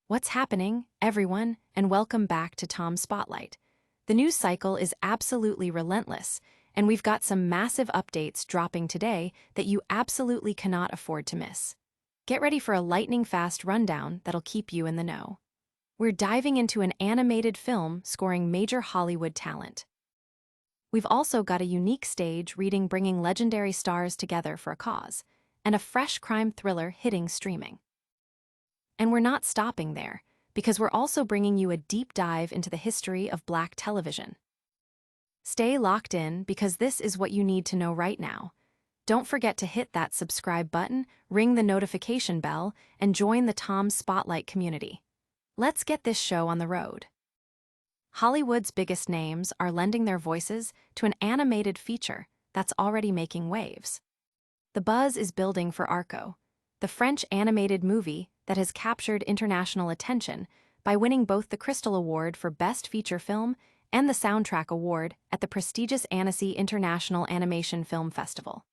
What's happening, everyone, and welcome back to Tom's Spotlight. The news cycle is absolutely relentless, and we've got some massive updates dropping today that you absolutely cannot afford to miss. Get ready for a lightning-fast rundown that'll keep you in the know. We're diving into an animated film scoring major Hollywood talent. We've also got a unique stage reading bringing legendary stars together for a cause, and a fresh crime thriller hitting streaming. And we're not stopping there, because we're also bringing you a deep dive into the history of Black television. Stay locked in, because this is what you need to know right now. Don't forget to hit that subscribe button, ring the notification bell, and join the Tom's Spotlight community. Let's get this show on the road. Hollywood's biggest names are lending their voices to an animated feature that's already making waves. The buzz is building for Arco, the French animated movie that has captured international attention by winning both the Crystal Award for Best Feature Film and the Soundtrack Award at the prestigious Annecy International Animation Film Festival.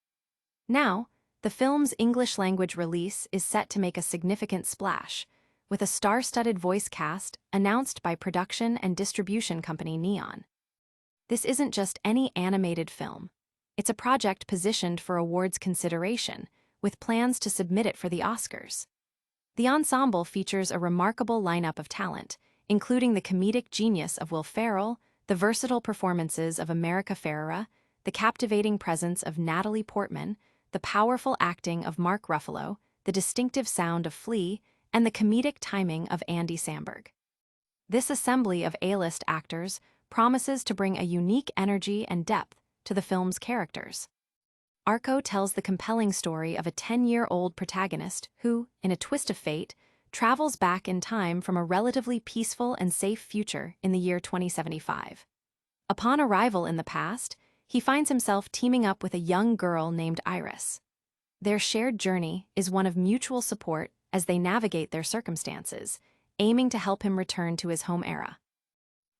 Now, the film's English-language release is set to make a significant splash, with a star-studded voice cast announced by production and distribution company Neon. This isn't just any animated film. It's a project positioned for awards consideration, with plans to submit it for the Oscars. The ensemble features a remarkable lineup of talent, including the comedic genius of Will Ferrell, the versatile performances of America Ferrera, the captivating presence of Natalie Portman, the powerful acting of Mark Ruffalo, the distinctive sound of Flea, and the comedic timing of Andy Samberg. This assembly of A-list actors promises to bring a unique energy and depth to the film's characters. Arco tells the compelling story of a 10-year-old protagonist who, in a twist of fate, travels back in time from a relatively peaceful and safe future in the year 2075. Upon arrival in the past, he finds himself teaming up with a young girl named Iris. Their shared journey is one of mutual support as they navigate their circumstances, aiming to help him return to his home era.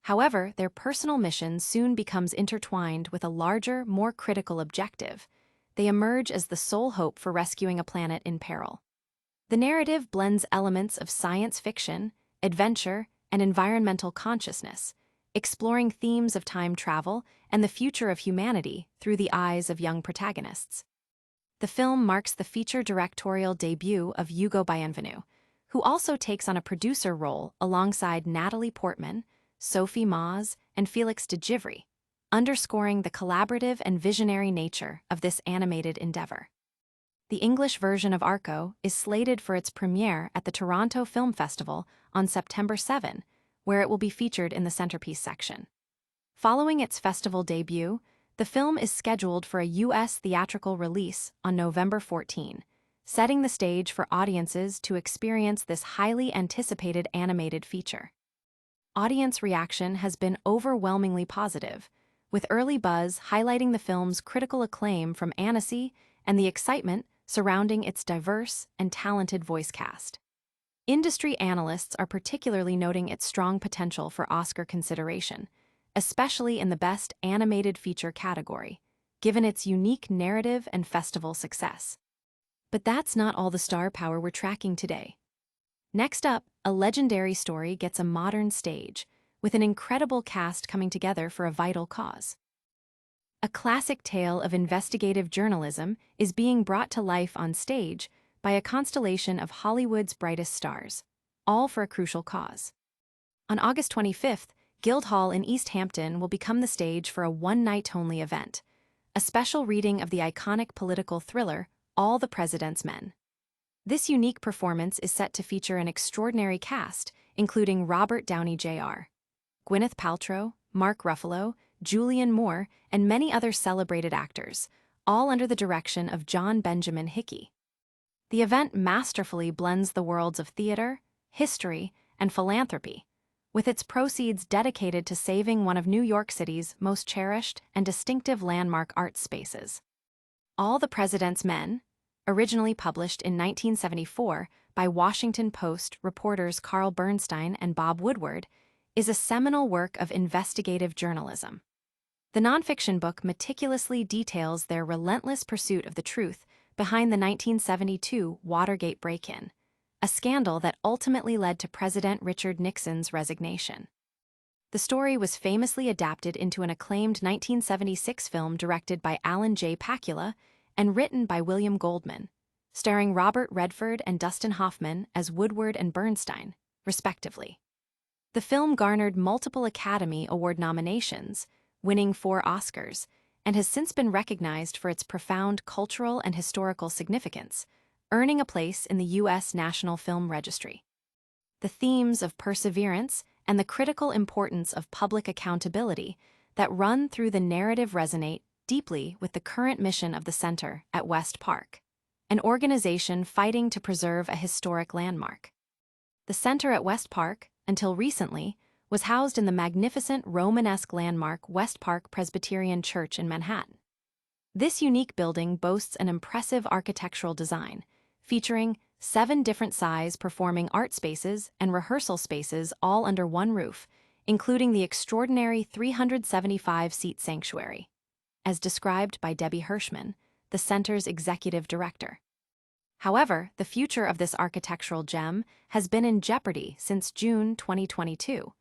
However, their personal mission soon becomes intertwined with a larger, more critical objective. They emerge as the sole hope for rescuing a planet in peril. The narrative blends elements of science fiction, adventure, and environmental consciousness, exploring themes of time travel and the future of humanity through the eyes of young protagonists. The film marks the feature directorial debut of Hugo Bienvenu, who also takes on a producer role alongside Natalie Portman, Sophie Maz, and Felix de Givry, underscoring the collaborative and visionary nature of this animated endeavor. The English version of Arco is slated for its premiere at the Toronto Film Festival on September 7, where it will be featured in the centerpiece section. Following its festival debut, the film is scheduled for a U.S. theatrical release on November 14, setting the stage for audiences to experience this highly anticipated animated feature. Audience reaction has been overwhelmingly positive, with early buzz highlighting the film's critical acclaim from Annecy and the excitement surrounding its diverse and talented voice cast. Industry analysts are particularly noting its strong potential for Oscar consideration, especially in the Best Animated Feature category, given its unique narrative and festival success. But that's not all the star power we're tracking today. Next up, a legendary story gets a modern stage, with an incredible cast coming together for a vital cause. A classic tale of investigative journalism is being brought to life on stage by a constellation of Hollywood's brightest stars, all for a crucial cause. On August 25th, Guildhall in East Hampton will become the stage for a one-night-only event, a special reading of the iconic political thriller, All the President's Men. This unique performance is set to feature an extraordinary cast, including Robert Downey Jr., Gwyneth Paltrow, Mark Ruffalo, Julianne Moore, and many other celebrated actors, all under the direction of John Benjamin Hickey. The event masterfully blends the worlds of theater, history, and philanthropy, with its proceeds dedicated to saving one of New York City's most cherished and distinctive landmark art spaces. All the President's Men, originally published in 1974 by Washington Post reporters Carl Bernstein and Bob Woodward, is a seminal work of investigative journalism. The nonfiction book meticulously details their relentless pursuit of the truth behind the 1972 Watergate break-in, a scandal that ultimately led to President Richard Nixon's resignation. The story was famously adapted into an acclaimed 1976 film directed by Alan J. Pakula and written by William Goldman, starring Robert Redford and Dustin Hoffman as Woodward and Bernstein, respectively. The film garnered multiple Academy Award nominations, winning 4 Oscars, and has since been recognized for its profound cultural and historical significance, earning a place in the U.S. National Film Registry. The themes of perseverance and the critical importance of public accountability that run through the narrative resonate deeply with the current mission of the Center at West Park, an organization fighting to preserve a historic landmark. The Center at West Park, until recently, was housed in the magnificent Romanesque landmark West Park Presbyterian Church in Manhattan. This unique building boasts an impressive architectural design, featuring 7 different size performing art spaces and rehearsal spaces all under one roof, including the extraordinary 375-seat sanctuary, as described by Debbie Hirschman, the center's executive director. However, the future of this architectural gem has been in jeopardy since June 2022,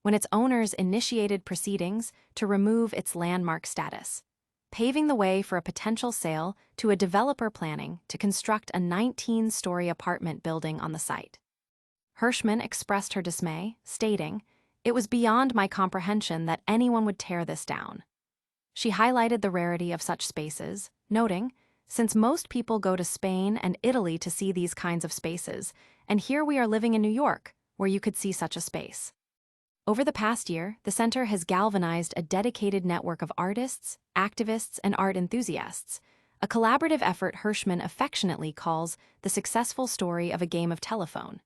when its owners initiated proceedings to remove its landmark status, paving the way for a potential sale to a developer planning to construct a 19-story apartment building on the site. Hirschman expressed her dismay, stating, "It was beyond my comprehension that anyone would tear this down." She highlighted the rarity of such spaces, noting, "Since most people go to Spain and Italy to see these kinds of spaces, and here we are living in New York, where you could see such a space." Over the past year, the center has galvanized a dedicated network of artists, activists, and art enthusiasts, a collaborative effort Hirschman affectionately calls the successful story of a game of telephone.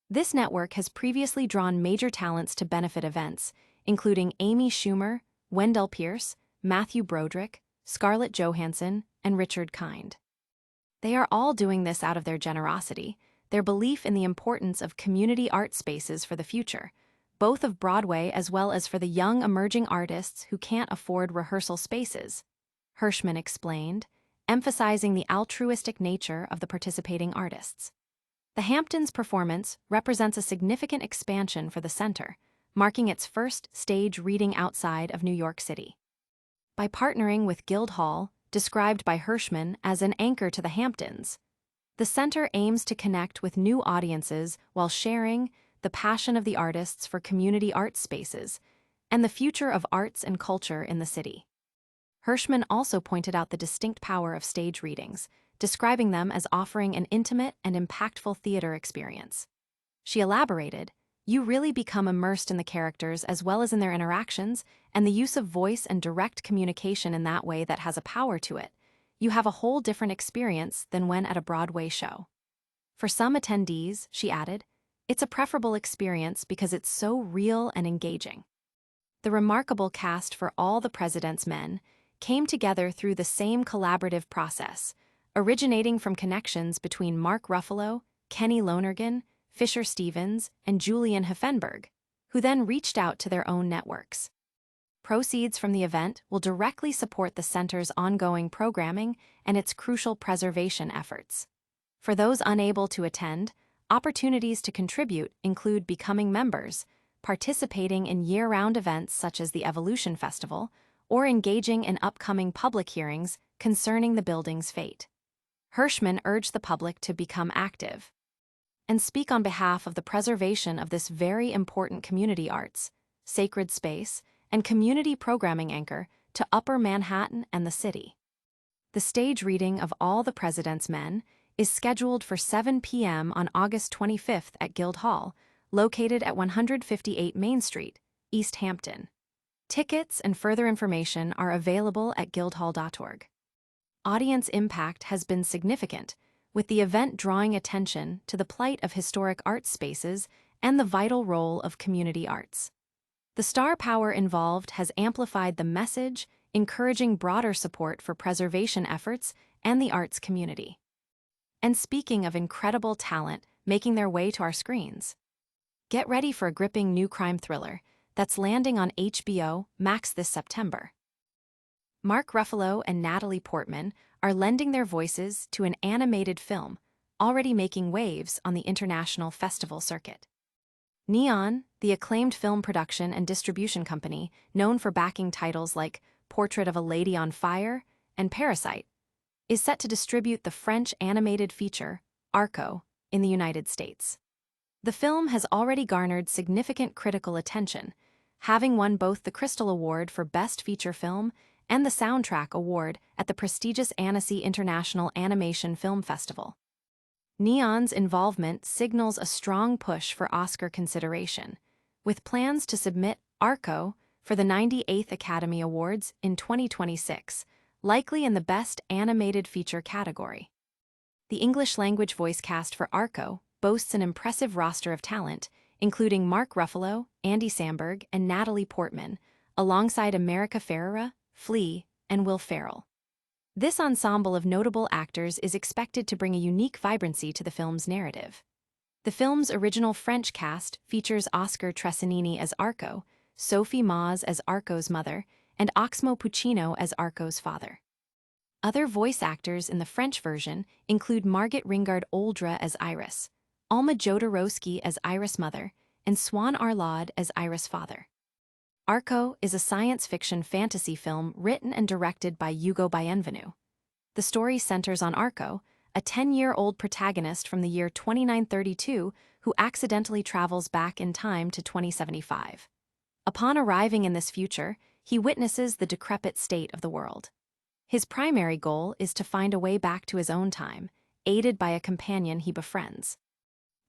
This network has previously drawn major talents to benefit events, including Amy Schumer, Wendell Pierce, Matthew Broderick, Scarlett Johansson, and Richard Kind. They are all doing this out of their generosity, their belief in the importance of community art spaces for the future, both of Broadway as well as for the young emerging artists who can't afford rehearsal spaces, Hirschman explained, emphasizing the altruistic nature of the participating artists. The Hamptons performance represents a significant expansion for the center, marking its first stage reading outside of New York City. By partnering with Guildhall, described by Hirschman as an anchor to the Hamptons, the center aims to connect with new audiences while sharing the passion of the artists for community art spaces and the future of arts and culture in the city. Hirschman also pointed out the distinct power of stage readings, describing them as offering an intimate and impactful theater experience. She elaborated, "You really become immersed in the characters as well as in their interactions, and the use of voice and direct communication in that way that has a power to it. You have a whole different experience than when at a Broadway show." For some attendees, she added, "It's a preferable experience because it's so real and engaging." The remarkable cast for All the President's Men came together through the same collaborative process, originating from connections between Mark Ruffalo, Kenny Lonergan, Fisher Stevens, and Julian Heffenberg, who then reached out to their own networks. Proceeds from the event will directly support the center's ongoing programming and its crucial preservation efforts. For those unable to attend, opportunities to contribute include becoming members, participating in year-round events such as the Evolution Festival, or engaging in upcoming public hearings concerning the building's fate. Hirschman urged the public to become active and speak on behalf of the preservation of this very important community arts, sacred space, and community programming anchor to Upper Manhattan and the city. The stage reading of All the President's Men is scheduled for 7 p.m. on August 25th at Guildhall, located at 158 Main Street, East Hampton. Tickets and further information are available at guildhall.org. Audience impact has been significant, with the event drawing attention to the plight of historic art spaces and the vital role of community arts. The star power involved has amplified the message, encouraging broader support for preservation efforts and the arts community. And speaking of incredible talent making their way to our screens, get ready for a gripping new crime thriller that's landing on HBO Max this September. Mark Ruffalo and Natalie Portman are lending their voices to an animated film, already making waves on the international festival circuit. Neon, the acclaimed film production and distribution company known for backing titles like Portrait of a Lady on Fire and Parasite, is set to distribute the French animated feature, Arco, in the United States. The film has already garnered significant critical attention, having won both the Crystal Award for Best Feature Film and the Soundtrack Award at the prestigious Annecy International Animation Film Festival. Neon's involvement signals a strong push for Oscar consideration, with plans to submit Arco for the 98th Academy Awards in 2026, likely in the Best Animated Feature category. The English-language voice cast for Arco boasts an impressive roster of talent, including Mark Ruffalo, Andy Samberg, and Natalie Portman, alongside America Ferrera, Flea, and Will Ferrell. This ensemble of notable actors is expected to bring a unique vibrancy to the film's narrative. The film's original French cast features Oscar Tressanini as Arco, Sophie Maz as Arco's mother, and Oxmo Puccino as Arco's father. Other voice actors in the French version include Margit Ringard-Oldra as Iris, Alma Jodorowsky as Iris' mother, and Swan Arlaud as Iris' father. Arco is a science fiction fantasy film written and directed by Hugo Bienvenu. The story centers on Arco, a 10-year-old protagonist from the year 2932 who accidentally travels back in time to 2075. Upon arriving in this future, he witnesses the decrepit state of the world. His primary goal is to find a way back to his own time, aided by a companion he befriends.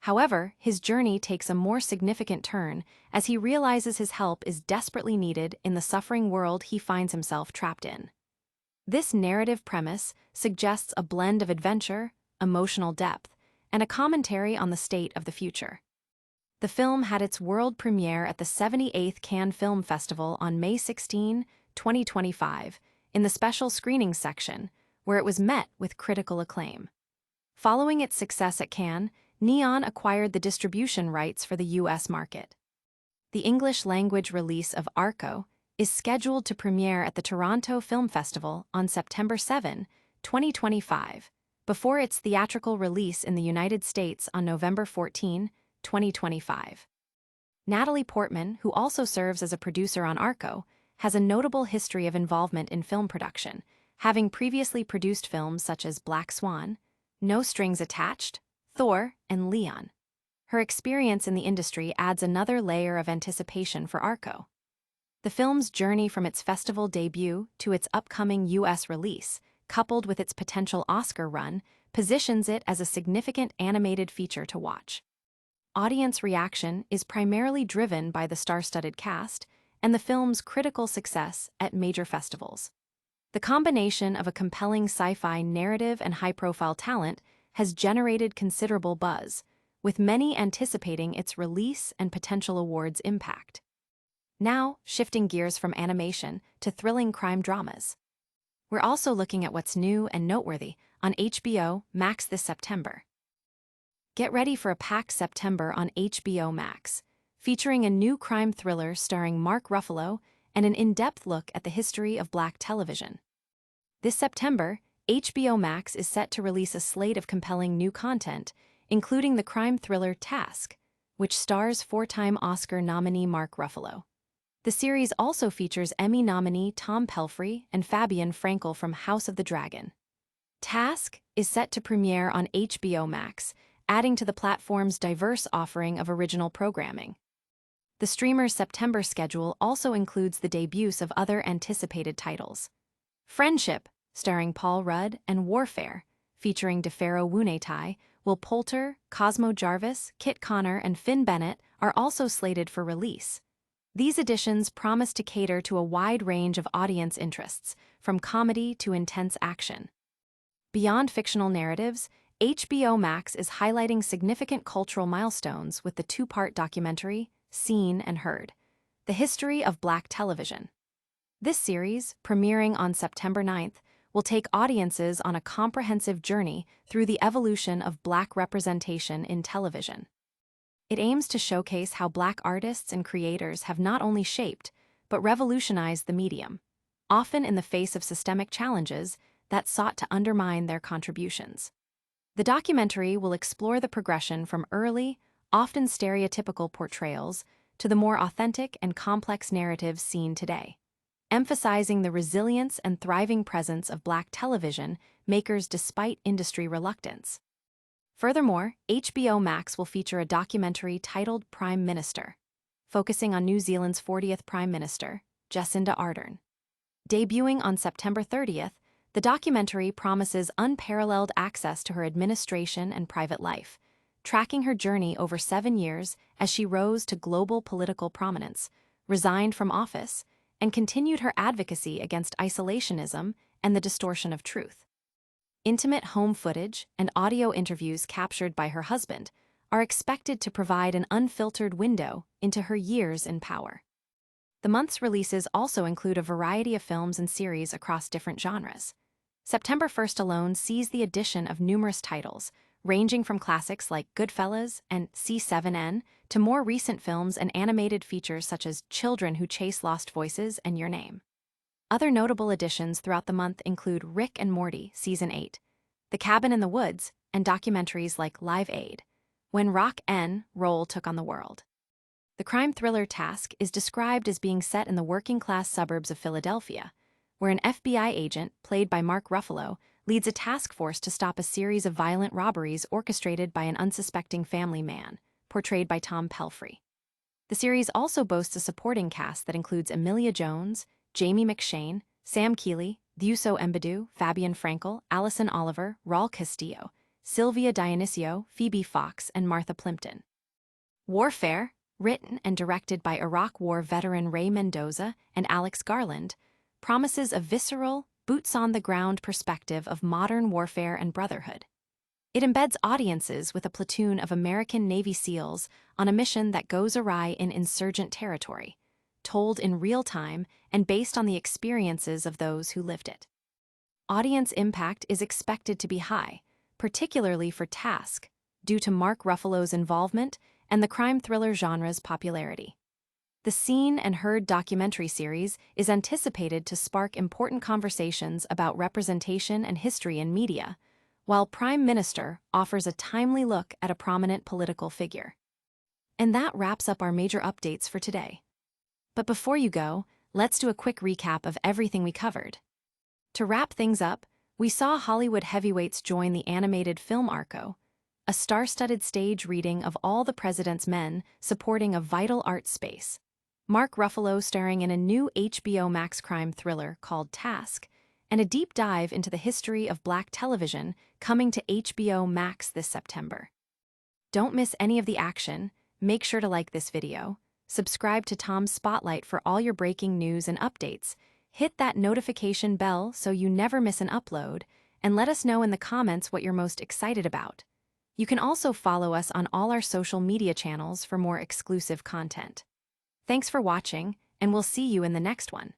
However, his journey takes a more significant turn as he realizes his help is desperately needed in the suffering world he finds himself trapped in. This narrative premise suggests a blend of adventure, emotional depth, and a commentary on the state of the future. The film had its world premiere at the 78th Cannes Film Festival on May 16, 2025, in the special screenings section, where it was met with critical acclaim. Following its success at Cannes, Neon acquired the distribution rights for the U.S. market. The English-language release of Arco is scheduled to premiere at the Toronto Film Festival on September 7, 2025, before its theatrical release in the United States on November 14, 2025. Natalie Portman, who also serves as a producer on Arco, has a notable history of involvement in film production, having previously produced films such as Black Swan, No Strings Attached, Thor, and Leon. Her experience in the industry adds another layer of anticipation for Arco. The film's journey from its festival debut to its upcoming U.S. release, coupled with its potential Oscar run, positions it as a significant animated feature to watch. Audience reaction is primarily driven by the star-studded cast and the film's critical success at major festivals. The combination of a compelling sci-fi narrative and high-profile talent has generated considerable buzz, with many anticipating its release and potential awards impact. Now, shifting gears from animation to thrilling crime dramas. We're also looking at what's new and noteworthy on HBO Max this September. Get ready for a packed September on HBO Max, featuring a new crime thriller starring Mark Ruffalo and an in-depth look at the history of Black television. This September, HBO Max is set to release a slate of compelling new content, including the crime thriller Task, which stars four-time Oscar nominee Mark Ruffalo. The series also features Emmy nominee Tom Pelphrey and Fabian Frankel from House of the Dragon. Task is set to premiere on HBO Max, adding to the platform's diverse offering of original programming. The streamer's September schedule also includes the debuts of other anticipated titles. Friendship, starring Paul Rudd, and Warfare, featuring DeFaro Wunetai, Will Poulter, Cosmo Jarvis, Kit Connor, and Finn Bennett are also slated for release. These additions promise to cater to a wide range of audience interests, from comedy to intense action. Beyond fictional narratives, HBO Max is highlighting significant cultural milestones with the two-part documentary, Seen and Heard: The History of Black Television. This series, premiering on September 9th, will take audiences on a comprehensive journey through the evolution of Black representation in television. It aims to showcase how Black artists and creators have not only shaped, but revolutionized the medium, often in the face of systemic challenges that sought to undermine their contributions. The documentary will explore the progression from early, often stereotypical portrayals to the more authentic and complex narratives seen today, emphasizing the resilience and thriving presence of Black television makers despite industry reluctance. Furthermore, HBO Max will feature a documentary titled Prime Minister, focusing on New Zealand's 40th Prime Minister, Jacinda Ardern. Debuting on September 30th, the documentary promises unparalleled access to her administration and private life, tracking her journey over 7 years as she rose to global political prominence, resigned from office, and continued her advocacy against isolationism and the distortion of truth. Intimate home footage and audio interviews captured by her husband are expected to provide an unfiltered window into her years in power. The month's releases also include a variety of films and series across different genres. September 1st alone sees the addition of numerous titles, ranging from classics like Goodfellas and C7N to more recent films and animated features such as Children Who Chase Lost Voices and Your Name. Other notable additions throughout the month include Rick and Morty Season 8, The Cabin in the Woods, and documentaries like Live Aid, When Rock N. Roll Took on the World. The crime thriller Task is described as being set in the working-class suburbs of Philadelphia, where an FBI agent, played by Mark Ruffalo, leads a task force to stop a series of violent robberies orchestrated by an unsuspecting family man, portrayed by Tom Pelphrey. The series also boasts a supporting cast that includes Emilia Jones, Jamie McShane, Sam Keeley, Thuso Mbedu, Fabian Frankel, Allison Oliver, Raul Castillo, Sylvia Dionisio, Phoebe Fox, and Martha Plimpton. Warfare, written and directed by Iraq War veteran Ray Mendoza and Alex Garland, promises a visceral, boots-on-the-ground perspective of modern warfare and brotherhood. It embeds audiences with a platoon of American Navy SEALs on a mission that goes awry in insurgent territory, told in real time and based on the experiences of those who lived it. Audience impact is expected to be high, particularly for Task, due to Mark Ruffalo's involvement and the crime thriller genre's popularity. The Seen and Heard documentary series is anticipated to spark important conversations about representation and history in media, while Prime Minister offers a timely look at a prominent political figure. And that wraps up our major updates for today. But before you go, let's do a quick recap of everything we covered. To wrap things up, we saw Hollywood heavyweights join the animated film Arco, a star-studded stage reading of All the President's Men supporting a vital art space. Mark Ruffalo starring in a new HBO Max crime thriller called Task, and a deep dive into the history of Black television coming to HBO Max this September. Don't miss any of the action. Make sure to like this video, subscribe to Tom's Spotlight for all your breaking news and updates, hit that notification bell so you never miss an upload, and let us know in the comments what you're most excited about. You can also follow us on all our social media channels for more exclusive content. Thanks for watching, and we'll see you in the next one.